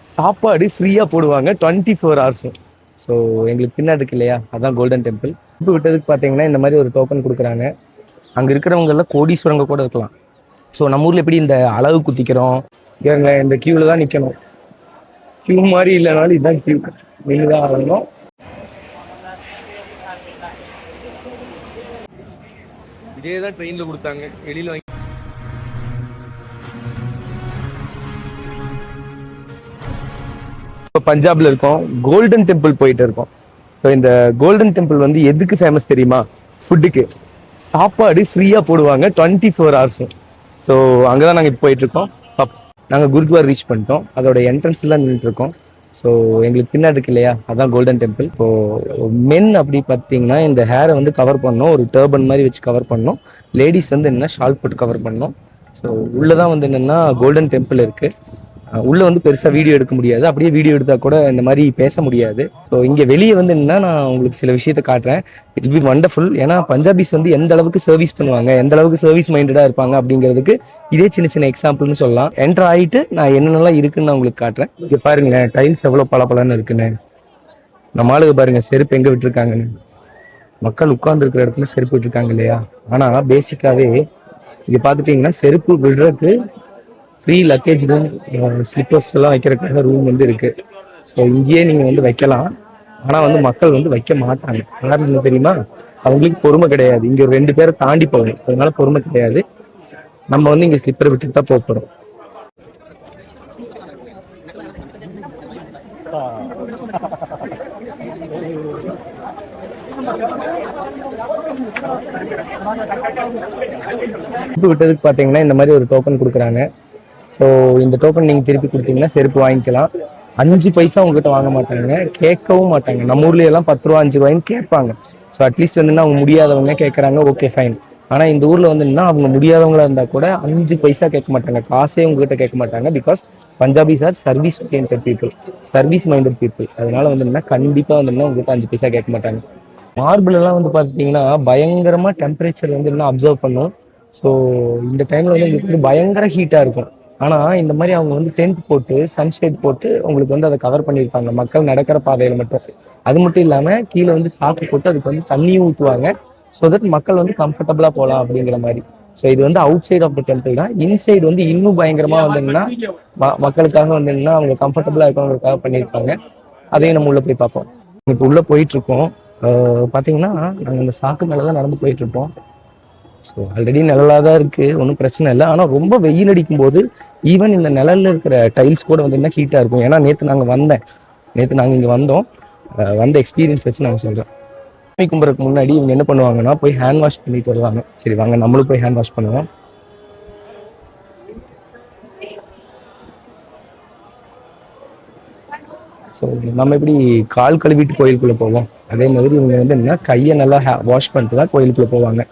சாப்பாடு ஃப்ரீயாக போடுவாங்க 24 ஹவர்ஸும். ஸோ எங்களுக்கு பின்னாடி இருக்கு இல்லையா, அதான் கோல்டன் டெம்பிள். இப்போ விட்டதுக்கு பார்த்தீங்கன்னா இந்த மாதிரி ஒரு டோக்கன் கொடுக்குறாங்க. அங்கே இருக்கிறவங்கெல்லாம் கோடீஸ்வரங்க கூட இருக்கலாம். ஸோ நம்ம ஊரில் எப்படி இந்த அளவு குத்திக்கிறோம், இவங்க இந்த கியூவில் தான் நிற்கணும். கியூ மாதிரி இல்லைனாலும் இதுதான் கியூ, நின்று தான் ஆகணும். இதே தான் ட்ரெயினில் கொடுத்தாங்க, வெளியில் வாங்கி. இப்போ பஞ்சாப்ல இருக்கோம், கோல்டன் டெம்பிள் போயிட்டு இருக்கோம். ஸோ இந்த கோல்டன் டெம்பிள் வந்து எதுக்கு ஃபேமஸ் தெரியுமா? ஃபுட்டுக்கு. சாப்பாடு ஃப்ரீயாக போடுவாங்க 24 ஹவர்ஸும். ஸோ அங்கே தான் நாங்கள் இப்போ போயிட்டு இருக்கோம். நாங்கள் குருத்வார் ரீச் பண்ணிட்டோம், அதோட என்ட்ரன்ஸ்லாம் நின்றுட்டு இருக்கோம். ஸோ எங்களுக்கு பின்னாடி இருக்கு இல்லையா, அதான் கோல்டன் டெம்பிள். இப்போ மென் அப்படி பார்த்தீங்கன்னா இந்த ஹேரை வந்து கவர் பண்ணணும், ஒரு டர்பன் மாதிரி வச்சு கவர் பண்ணணும். லேடிஸ் வந்து என்ன ஷால் போட்டு கவர் பண்ணணும். ஸோ உள்ளதான் வந்து என்னென்னா கோல்டன் டெம்பிள் இருக்குது. உள்ளே வந்து பெருசாக வீடியோ எடுக்க முடியாது, அப்படியே வீடியோ எடுத்தால் கூட இந்த மாதிரி பேச முடியாது. ஸோ இங்கே வெளியே வந்து என்னன்னா நான் உங்களுக்கு சில விஷயத்தை காட்டுறேன். It be wonderful. ஏன்னா பஞ்சாபிஸ் வந்து எந்த அளவுக்கு சர்வீஸ் பண்ணுவாங்க, எந்த அளவுக்கு சர்வீஸ் மைண்டடாக இருப்பாங்க அப்படிங்கிறதுக்கு இதே சின்ன சின்ன எக்ஸாம்பிள்னு சொல்லலாம். என்டர் ஆகிட்டு நான் என்னென்னலாம் இருக்குன்னு நான் உங்களுக்கு காட்டுறேன். இங்கே பாருங்களேன், டைல்ஸ் எவ்வளோ பளபளன்னு இருக்குன்னு. நம்ம ஆளுங்க பாருங்க செருப்பு எங்கே விட்டுருக்காங்கன்னு. மக்கள் உட்கார்ந்துருக்கிற இடத்துல செருப்பு விட்டுருக்காங்க இல்லையா. ஆனால் பேசிக்காகவே இங்கே பார்த்துட்டிங்கன்னா செருப்பு விடுறதுக்கு ஃப்ரீ லக்கேஜ் தான், ஸ்லிப்பர்ஸ் எல்லாம் வைக்கிறதுக்காக ரூம் வந்து இருக்கு. ஸோ இங்கேயே நீங்கள் வந்து வைக்கலாம். ஆனால் வந்து மக்கள் வந்து வைக்க மாட்டாங்க. காரணம் என்ன தெரியுமா? அவங்களுக்கு பொறுமை கிடையாது. இங்கே ஒரு 2 பேரை தாண்டி போகணும், அதனால பொறுமை கிடையாது. நம்ம வந்து இங்கே ஸ்லிப்பரை விட்டுட்டு தான் போகிறோம். விட்டதுக்கு பார்த்தீங்கன்னா இந்த மாதிரி ஒரு டோக்கன் கொடுக்குறாங்க. ஸோ இந்த டோக்கன் நீங்கள் திருப்பி கொடுத்தீங்கன்னா செருப்பு வாங்கிக்கலாம். 5 பைசா உங்ககிட்ட வாங்க மாட்டாங்க, கேட்கவும் மாட்டாங்க. நம்ம ஊர்ல எல்லாம் 10 ரூபா 5 ரூபாய்ன்னு கேட்பாங்க. ஸோ அட்லீஸ்ட் வந்து அவங்க முடியாதவங்க கேட்குறாங்க, ஓகே ஃபைன். ஆனால் இந்த ஊரில் வந்து அவங்க முடியாதவங்களா இருந்தால் கூட 5 பைசா கேட்க மாட்டாங்க, காசே உங்ககிட்ட கேட்க மாட்டாங்க. Because Punjabis R service oriented people, service minded people. அதனால வந்து கண்டிப்பாக வந்து உங்ககிட்ட 5 பைசா கேட்க மாட்டாங்க. மார்பிள் எல்லாம் வந்து பார்த்துட்டிங்கன்னா பயங்கரமாக டெம்பரேச்சர் வந்து அப்சர்வ் பண்ணும். ஸோ இந்த டைமில் வந்து உங்களுக்கு வந்து பயங்கர ஹீட்டாக இருக்கும். ஆனால் இந்த மாதிரி அவங்க வந்து டென்ட் போட்டு சன்ஷேட் போட்டு உங்களுக்கு வந்து அதை கவர் பண்ணியிருப்பாங்க, மக்கள் நடக்கிற பாதையில் மட்டும். அது மட்டும் இல்லாமல் கீழே வந்து சாக்கு போட்டு அதுக்கு வந்து தண்ணியும் ஊற்றுவாங்க. ஸோ தட் மக்கள் வந்து கம்ஃபர்டபுளாக போகலாம் அப்படிங்கிற மாதிரி. ஸோ இது வந்து outside of the temple தான். இன்சைடு வந்து இன்னும் பயங்கரமாக வந்தீங்கன்னா மக்களுக்காக வந்தீங்கன்னா அவங்க கம்ஃபர்டபுளாக இருக்கவங்களுக்காக பண்ணியிருப்பாங்க. அதையும் நம்ம உள்ளே போய் பார்ப்போம். இப்போ உள்ளே போயிட்டுருக்கோம். பார்த்தீங்கன்னா நாங்கள் இந்த சாக்கு மேலே தான் நடந்து போயிட்டுருப்போம். ஸோ ஆல்ரெடி நிழலாக தான் இருக்குது, ஒன்றும் பிரச்சனை இல்லை. ஆனால் ரொம்ப வெயில் அடிக்கும் போது ஈவன் இந்த நிழலில் இருக்கிற டைல்ஸ் கூட வந்து ஹீட்டாக இருக்கும். ஏன்னா நேற்று நாங்கள் இங்கே வந்தோம், வந்த எக்ஸ்பீரியன்ஸ் வச்சு நாங்கள் சொல்கிறோம். சாமி கும்பிட்றதுக்கு முன்னாடி இவங்க என்ன பண்ணுவாங்கன்னா போய் ஹேண்ட் வாஷ் பண்ணிட்டு வருவாங்க. சரி வாங்க நம்மளும் போய் ஹேண்ட் வாஷ் பண்ணுவோம். ஸோ நம்ம எப்படி கால் கழுவிட்டு கோயிலுக்குள்ளே போவோம், அதே மாதிரி இவங்க வந்து என்னன்னா கையை நல்லா வாஷ் பண்ணிட்டு தான் கோயிலுக்குள்ளே போவாங்க.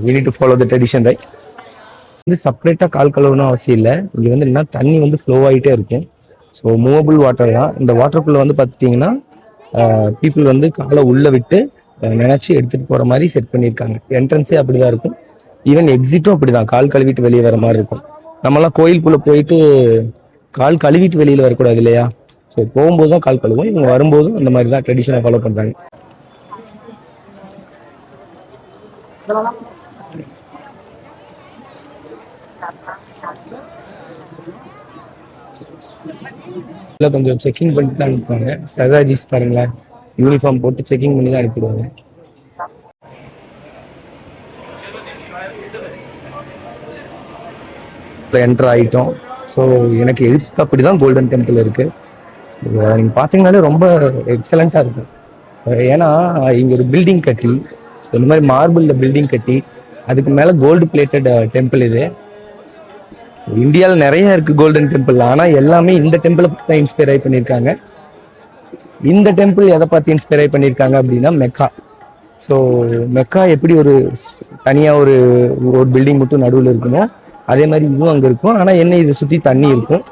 We need to follow the tradition, right? இது செப்பரேட்டாக கால் கழுவணும் அவசியம் இல்லை. இங்கே வந்து என்ன தண்ணி வந்து ஃப்ளோ ஆகிட்டே இருக்கும். ஸோ மூவபிள் வாட்டர் தான். இந்த வாட்டருக்குள்ளே வந்து பார்த்துட்டிங்கன்னா பீப்புள் வந்து காலை உள்ளே விட்டு நினச்சி எடுத்துகிட்டு போகிற மாதிரி செட் பண்ணியிருக்காங்க. என்ட்ரன்ஸே அப்படி தான் இருக்கும், ஈவன் எக்ஸிட்டும் அப்படி தான், கால் கழுவிட்டு வெளியே வர மாதிரி இருக்கும். நம்மலாம் கோயிலுக்குள்ளே போயிட்டு கால் கழுவிட்டு வெளியில் வரக்கூடாது இல்லையா. ஸோ போகும்போது தான் கால் கழுவும், இவங்க வரும்போதும் அந்த மாதிரி தான் ட்ரெடிஷனை ஃபாலோ பண்ணுறாங்க. கொஞ்சம் செக்கிங் பண்ணிட்டு தான் அனுப்புவாங்க. சர்தாஜிஸ் பாருங்களேன், யூனிஃபார்ம் போட்டு செக்கிங் பண்ணி தான் அனுப்பிடுவாங்க. என்டர் ஆகிட்டோம். ஸோ எனக்கு எதுக்கு அப்படிதான் கோல்டன் டெம்பிள் இருக்குது. நீங்கள் பார்த்தீங்கன்னாலே ரொம்ப எக்ஸலண்ட்டாக இருக்கும். ஏன்னா இங்கே ஒரு பில்டிங் கட்டி, ஸோ இந்த மாதிரி மார்பிளில் பில்டிங் கட்டி அதுக்கு மேலே கோல்டு பிளேட்டட் டெம்பிள். இது இந்தியாவில் நிறைய இருக்குது கோல்டன் டெம்பிள், ஆனால் எல்லாமே இந்த டெம்பிளை பார்த்து தான் இன்ஸ்பயர் ஆகி பண்ணியிருக்காங்க. இந்த டெம்பிள் எதை பார்த்து இன்ஸ்பயர் ஆகி பண்ணியிருக்காங்க அப்படின்னா மெக்கா. ஸோ மெக்கா எப்படி ஒரு தனியாக ஒரு பில்டிங் மட்டும் நடுவில் இருக்கணும், அதே மாதிரி இதுவும் அங்கே இருக்கும். ஆனால் என்ன இதை சுற்றி தண்ணி இருக்கும்.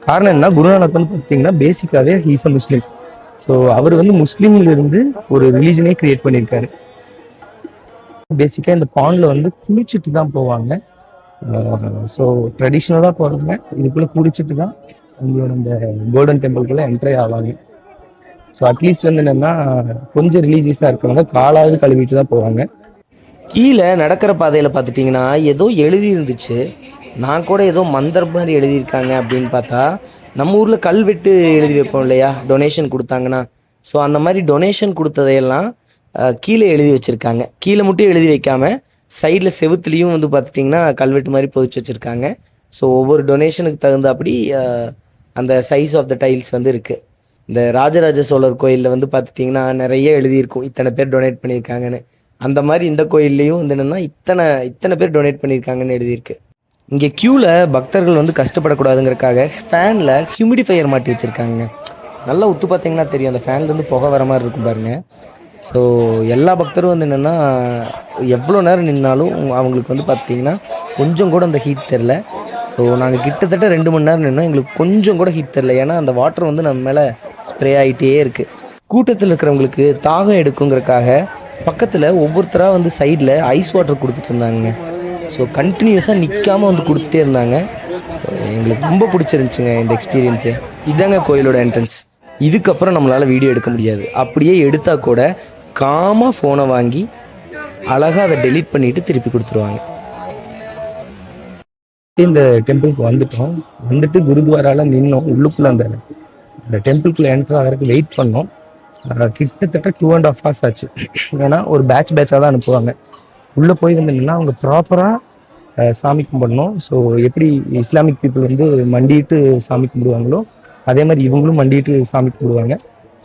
காரணம் என்ன, குருநானக் வந்து பார்த்தீங்கன்னா பேசிக்காகவே ஹீஸ் அ முஸ்லீம். ஸோ அவர் வந்து முஸ்லீம்ல இருந்து ஒரு ரிலீஜனே கிரியேட் பண்ணியிருக்காரு. பேசிக்காக இந்த பாண்டில் வந்து குளிச்சுட்டு தான் போவாங்க. ஸோ ட்ரெடிஷ்னலாக போகிறவங்க இதுக்குள்ளே குடிச்சிட்டு தான் உங்களோட இந்த கோல்டன் டெம்பிள்குள்ளே என்ட்ரி ஆவாங்க. ஸோ அட்லீஸ்ட் வந்து என்னென்னா கொஞ்சம் ரிலீஜியஸாக இருக்கிறவங்க காலாவது கழுவிட்டு தான் போவாங்க. கீழே நடக்கிற பாதையில் பார்த்துட்டிங்கன்னா ஏதோ எழுதி இருந்துச்சு. நான் கூட ஏதோ மந்திரம் மாதிரி எழுதியிருக்காங்க அப்படின்னு பார்த்தா, நம்ம ஊரில் கல்வெட்டு எழுதி வைப்போம் இல்லையா, டொனேஷன் கொடுத்தாங்கன்னா. ஸோ அந்த மாதிரி டொனேஷன் கொடுத்ததையெல்லாம் கீழே எழுதி வச்சுருக்காங்க. கீழே மட்டும் எழுதி வைக்காமல் சைடில் செவுத்துலேயும் வந்து பார்த்துட்டிங்கன்னா கல்வெட்டு மாதிரி பொதிச்சு வச்சுருக்காங்க. ஸோ ஒவ்வொரு டொனேஷனுக்கு தகுந்தாப்படி அந்த சைஸ் ஆஃப் த டைல்ஸ் வந்து இருக்குது. இந்த ராஜராஜ சோழர் கோயிலில் வந்து பார்த்துட்டிங்கன்னா நிறைய எழுதியிருக்கும் இத்தனை பேர் டொனேட் பண்ணியிருக்காங்கன்னு. அந்த மாதிரி இந்த கோயில்லையும் வந்து என்னென்னா இத்தனை பேர் டொனேட் பண்ணியிருக்காங்கன்னு எழுதியிருக்கு. இங்கே க்யூவில் பக்தர்கள் வந்து கஷ்டப்படக்கூடாதுங்கிறக்காக ஃபேனில் ஹியூமிடிஃபையர் மாட்டி வச்சுருக்காங்க. நல்லா உத்து பார்த்தீங்கன்னா தெரியும், அந்த ஃபேன்லேருந்து புகை வர மாதிரி இருக்கும் பாருங்கள். ஸோ எல்லா பக்தரும் வந்து என்னென்னா எவ்வளோ நேரம் நின்னாலும் அவங்களுக்கு வந்து பார்த்துட்டிங்கன்னா கொஞ்சம் கூட அந்த ஹீட் தெரில. ஸோ நாங்கள் கிட்டத்தட்ட 2 மணி நேரம் நின்னோம், எங்களுக்கு கொஞ்சம் கூட ஹீட் தெரில. ஏன்னா அந்த வாட்டர் வந்து நம்ம மேலே ஸ்ப்ரே ஆகிட்டே இருக்குது. கூட்டத்தில் இருக்கிறவங்களுக்கு தாகம் எடுக்குங்கிறக்காக பக்கத்தில் ஒவ்வொருத்தராக வந்து சைடில் ஐஸ் வாட்டர் கொடுத்துட்டு இருந்தாங்க. ஸோ கண்டினியூஸாக நிற்காமல் வந்து கொடுத்துட்டே இருந்தாங்க. ஸோ எங்களுக்கு ரொம்ப பிடிச்சிருந்துச்சுங்க இந்த எக்ஸ்பீரியன்ஸு. இதாங்க கோயிலோட என்ட்ரன்ஸ். இதுக்கப்புறம் நம்மளால் வீடியோ எடுக்க முடியாது. அப்படியே எடுத்தால் கூட காமாக ஃபோனை வாங்கி அழகாக அதை டெலீட் பண்ணிவிட்டு திருப்பி கொடுத்துருவாங்க. இந்த டெம்பிளுக்கு வந்துட்டு குருத்வாரால நின்னோம். உள்ளுக்குள்ளே அந்த டெம்பிளுக்குள்ளே என்ட்ரு ஆகிறதுக்கு வெயிட் பண்ணோம். கிட்டத்தட்ட 2.5 hours ஆச்சு. ஏன்னா ஒரு பேட்சாக தான் அனுப்புவாங்க. உள்ளே போய் வந்தீங்கன்னா அவங்க ப்ராப்பராக சாமி கும்பிடணும். ஸோ எப்படி இஸ்லாமிக் பீப்புள் வந்து மண்டிட்டு சாமி கும்பிடுவாங்களோ அதே மாதிரி இவங்களும் மண்டிட்டு சாமி கும்பிடுவாங்க.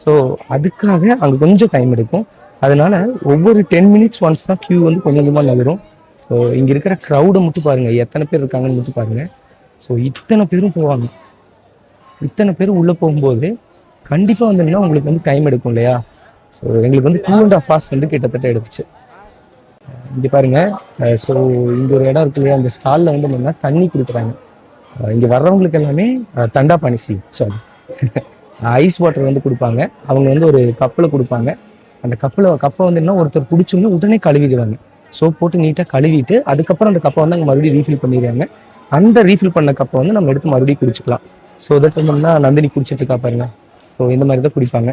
ஸோ அதுக்காக அங்கே கொஞ்சம் டைம் எடுக்கும். அதனால ஒவ்வொரு 10 minutes ஒன்ஸ் தான் க்யூ வந்து கொஞ்சம் கொஞ்சமாக நகரும். ஸோ இங்கே இருக்கிற க்ரௌடை மட்டும் பாருங்கள், எத்தனை பேர் இருக்காங்கன்னு மட்டும் பாருங்கள். ஸோ இத்தனை பேரும் போவாங்க. இத்தனை பேரும் உள்ளே போகும்போது கண்டிப்பாக வந்தீங்கன்னா உங்களுக்கு வந்து டைம் எடுக்கும் இல்லையா. ஸோ எங்களுக்கு வந்து 2.5 hours வந்து கிட்டத்தட்ட எடுத்துச்சு. இங்கே பாருங்கள். ஸோ இங்கே ஒரு இடம் இருக்கு இல்லையா, அந்த ஸ்டாலில் வந்து என்னென்னா தண்ணி கொடுக்குறாங்க. இங்கே வர்றவங்களுக்கு எல்லாமே தண்டா பானிசி சாரி ஐஸ் வாட்டர் வந்து கொடுப்பாங்க. அவங்க வந்து ஒரு கப்பில் கொடுப்பாங்க. அந்த கப்பை வந்து என்ன ஒருத்தர் பிடிச்சோம்னா உடனே கழுவிடுவாங்க. சோப் போட்டு நீட்டாக கழுவிட்டு அதுக்கப்புறம் அந்த கப்பை வந்து அங்கே மறுபடியும் ரீஃபில் பண்ணிடுவாங்க. அந்த ரீஃபில் பண்ண கப்பை வந்து நம்ம எடுத்து மறுபடியும் குடிச்சிக்கலாம். ஸோ தட் வந்தோம்னா நந்தினி குடிச்சிட்டு இருக்கா பாருங்க. ஸோ இந்த மாதிரி தான் குடிப்பாங்க.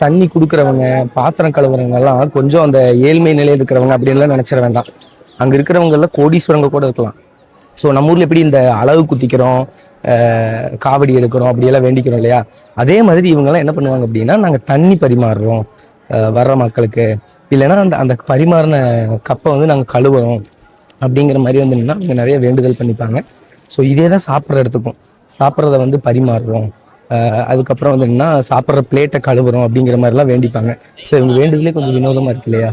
தண்ணி கொடுக்குறவங்க, பாத்திரம் கழுவுறவங்க எல்லாம் கொஞ்சம் அந்த ஏழ்மை நிலையில் இருக்கிறவங்க அப்படின்லாம் நினைச்சிட வேண்டாம். அங்கே இருக்கிறவங்க எல்லாம் கோடீஸ்வரங்க கூட இருக்கலாம். ஸோ நம்ம ஊரில் எப்படி இந்த அளவு குத்திக்கிறோம், காவடி எடுக்கிறோம், அப்படியெல்லாம் வேண்டிக்கிறோம் இல்லையா, அதே மாதிரி இவங்கெல்லாம் என்ன பண்ணுவாங்க அப்படின்னா, நாங்கள் தண்ணி பரிமாறுறோம் வர்ற மக்களுக்கு, இல்லைன்னா அந்த பரிமாறின கப்பை வந்து நாங்கள் கழுவுறோம் அப்படிங்கிற மாதிரி வந்து என்னன்னா அவங்க நிறைய வேண்டுதல் பண்ணிப்பாங்க. ஸோ இதே தான் சாப்பிட்ற இடத்துக்கும், சாப்பிட்றத வந்து பரிமாறுறோம், அதுக்கப்புறம் வந்து என்னன்னா சாப்பிட்ற பிளேட்டை கழுவுறோம் அப்படிங்கிற மாதிரிலாம் வேண்டிப்பாங்க. ஸோ இவங்க வேண்டுதலே கொஞ்சம் வினோதமாக இருக்கு இல்லையா.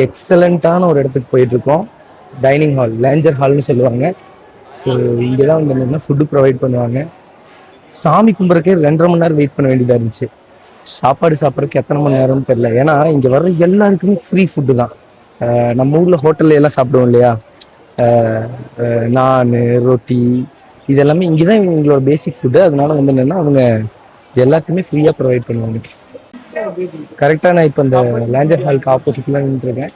எக்ஸலண்டான ஒரு இடத்துக்கு போயிட்டு இருக்கோம். டைனிங் ஹால், லேஞ்சர் ஹால்னு சொல்லுவாங்க. ஸோ இங்கே தான் வந்து என்னென்னா ஃபுட்டு ப்ரொவைட் பண்ணுவாங்க. சாமி கும்பிட்றக்கே 2.5 மணி நேரம் வெயிட் பண்ண வேண்டியதாக இருந்துச்சு. சாப்பாடு சாப்பிட்றதுக்கு எத்தனை மணி நேரம்னு தெரியல. ஏன்னா இங்கே வர்ற எல்லாருக்குமே ஃப்ரீ ஃபுட்டு தான். நம்ம ஊரில் ஹோட்டல்ல எல்லாம் சாப்பிடுவோம் இல்லையா, நான், ரொட்டி, இதெல்லாமே இங்கே தான் இவங்களோட பேசிக் ஃபுட்டு. அதனால வந்து என்னென்னா அவங்க எல்லாத்தையுமே ஃப்ரீயாக ப்ரொவைட் பண்ணுவாங்க. கரெக்டாக நான் இப்போ இந்த லேஞ்சர் ஹாலுக்கு ஆப்போசிட்லாம் நின்றுருக்கேன்.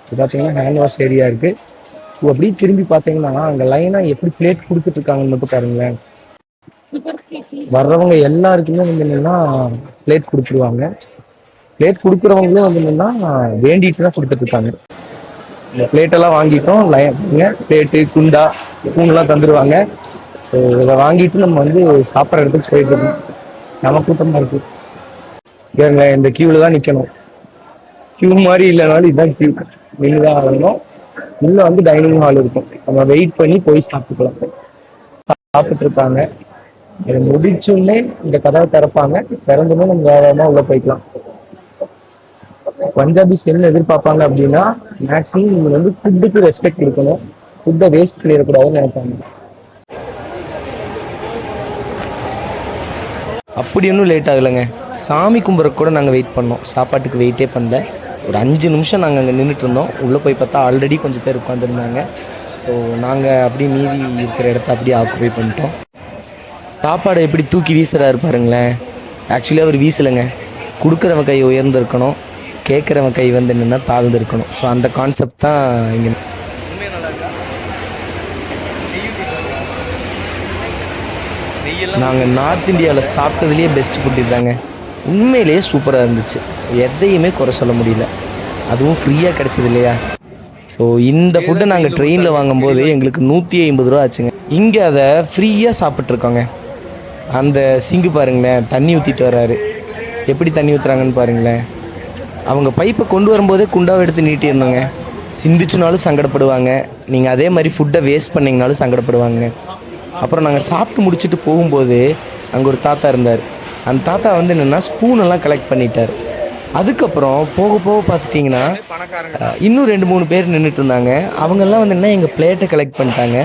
இப்போ பார்த்தீங்கன்னா ஹேண்ட் வாஷ் ஏரியா இருக்குது. அப்படியே திரும்பி பார்த்தீங்கன்னா அங்கே லைனாக எப்படி பிளேட் கொடுத்துட்டு இருக்காங்கன்னு மட்டும் பாருங்களேன். வர்றவங்க எல்லாருக்குமே வந்து என்னென்னா பிளேட் கொடுத்துருவாங்க. பிளேட் கொடுக்குறவங்களும் வந்து என்னென்னா வேண்டிட்டு தான் கொடுத்துட்டு இருக்காங்க. இந்த பிளேட்டெல்லாம் வாங்கிட்டோம், பிளேட்டு, குண்டா, ஸ்பூன்லாம் தந்துடுவாங்க. ஸோ இதை வாங்கிட்டு நம்ம வந்து சாப்பிட்ற இடத்துக்கு போயிட்டு இருக்கோம். செம கூட்டமாக இருக்குது. ஏங்க இந்த கியூவில் தான் நிற்கணும். கியூ மாதிரி இல்லைனாலும் இதுதான் கியூ, நின்று தான் ஆகணும். உள்ளே வந்து டைனிங் ஹால் இருக்கும், நம்ம வெயிட் பண்ணி போய் சாப்பிட்டுக்கலாம். சாப்பிட்டு இருக்காங்க. இதை முடிச்சோடனே இந்த கதவை திறப்பாங்க. திறந்துமே நம்ம வேகமாக உள்ளே போய்க்கலாம். பஞ்சாபிஸ் என்ன எதிர்பார்ப்பாங்க அப்படின்னா, மேக்ஸிமம் நீங்கள் வந்து ஃபுட்டுக்கு ரெஸ்பெக்ட் கொடுக்கணும், ஃபுட்டை வேஸ்ட் பண்ணிடக்கூடாதுன்னு நினைப்பாங்க. அப்படி ஒன்றும் லேட் ஆகலைங்க. சாமி கும்பிட்றக்கு கூட நாங்கள் வெயிட் பண்ணோம், சாப்பாட்டுக்கு வெயிட்டே பண்ணல. ஒரு 5 நிமிஷம் நாங்கள் அங்கே நின்றுட்டு இருந்தோம். உள்ளே போய் பார்த்தா ஆல்ரெடி கொஞ்சம் பேர் உட்காந்துருந்தாங்க. ஸோ நாங்கள் அப்படியே மீதி இருக்கிற இடத்த அப்படியே ஆக்குபை பண்ணிட்டோம். சாப்பாடை எப்படி தூக்கி வீசுகிறாரு பாருங்களேன். ஆக்சுவலி அவர் வீசலைங்க. கொடுக்குறவன் கை உயர்ந்திருக்கணும், கேட்குறவன் கை வந்து என்னென்னா தாழ்ந்துருக்கணும். ஸோ அந்த கான்செப்ட் தான் இங்கே. நாங்கள் நார்த் இந்தியாவில் சாப்பிட்டதுலேயே பெஸ்ட் ஃபுட் இதுதாங்க. உண்மையிலேயே சூப்பராக இருந்துச்சு. எதையுமே குறை சொல்ல முடியல. அதுவும் ஃப்ரீயாக கிடச்சிது இல்லையா. ஸோ இந்த ஃபுட்டை நாங்கள் ட்ரெயினில் வாங்கும்போது எங்களுக்கு 150 ரூபா ஆச்சுங்க. இங்கே அதை ஃப்ரீயாக சாப்பிட்ருக்கோங்க. அந்த சிங்கு பாருங்களேன், தண்ணி ஊற்றிட்டு வர்றாரு. எப்படி தண்ணி ஊற்றுறாங்கன்னு பாருங்களேன். அவங்க பைப்பை கொண்டு வரும்போதே குண்டாவை எடுத்து நீட்டிடணுங்க. சிந்திச்சுனாலும் சங்கடப்படுவாங்க. நீங்கள் அதே மாதிரி ஃபுட்டை வேஸ்ட் பண்ணிங்கனாலும் சங்கடப்படுவாங்க. அப்புறம் நாங்கள் சாப்பிட்டு முடிச்சுட்டு போகும்போது அங்கே ஒரு தாத்தா இருந்தார். அந்த தாத்தா வந்து என்னென்னா ஸ்பூனெல்லாம் கலெக்ட் பண்ணிட்டார். அதுக்கப்புறம் போக போக பார்த்துட்டிங்கன்னா இன்னும் 2-3 பேர் நின்றுட்டு இருந்தாங்க. அவங்கெல்லாம் வந்து என்ன எங்கள் பிளேட்டை கலெக்ட் பண்ணிட்டாங்க.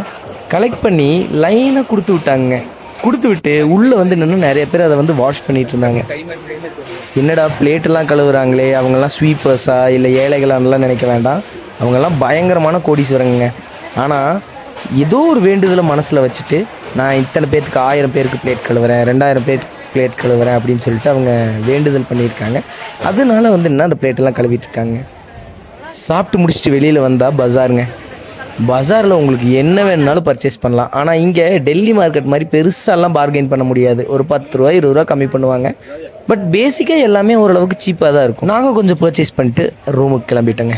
கலெக்ட் பண்ணி லைனாக கொடுத்து விட்டாங்க. கொடுத்து விட்டு உள்ளே வந்து என்னென்னா நிறைய பேர் அதை வந்து வாஷ் பண்ணிகிட்டு இருந்தாங்க. என்னடா பிளேட்டெல்லாம் கழுவுறாங்களே, அவங்கெல்லாம் ஸ்வீப்பர்ஸா இல்லை ஏழைகளான்லாம் நினைக்க வேண்டாம். அவங்கெல்லாம் பயங்கரமான கோடீஸ்வரங்க. ஆனால் ஏதோ ஒரு வேண்டுதலை மனசில் வச்சுட்டு நான் இத்தனை பேர்த்துக்கு 1000 பேருக்கு பிளேட் கழுவுறேன், 2000 பேருக்கு பிளேட் கழுவுறேன் அப்படின்னு சொல்லிட்டு அவங்க வேண்டுதல் பண்ணியிருக்காங்க. அதனால வந்து என்ன அந்த பிளேட்டெல்லாம் கழுவிட்டு இருக்காங்க. சாப்பிட்டு முடிச்சுட்டு வெளியில் வந்தால் பஜாருங்க. பஜாரில் உங்களுக்கு என்ன வேணுனாலும் பர்ச்சேஸ் பண்ணலாம். ஆனால் இங்கே டெல்லி மார்க்கெட் மாதிரி பெருசாலாம் பார்கெயின் பண்ண முடியாது. ஒரு 10 ரூபா 20 ரூபா கம்மி பண்ணுவாங்க. பட் பேசிக்காக எல்லாமே ஓரளவுக்கு சீப்பாக தான் இருக்கும். நாங்கள் கொஞ்சம் பர்ச்சேஸ் பண்ணிட்டு ரூமுக்கு கிளம்பிட்டோங்க.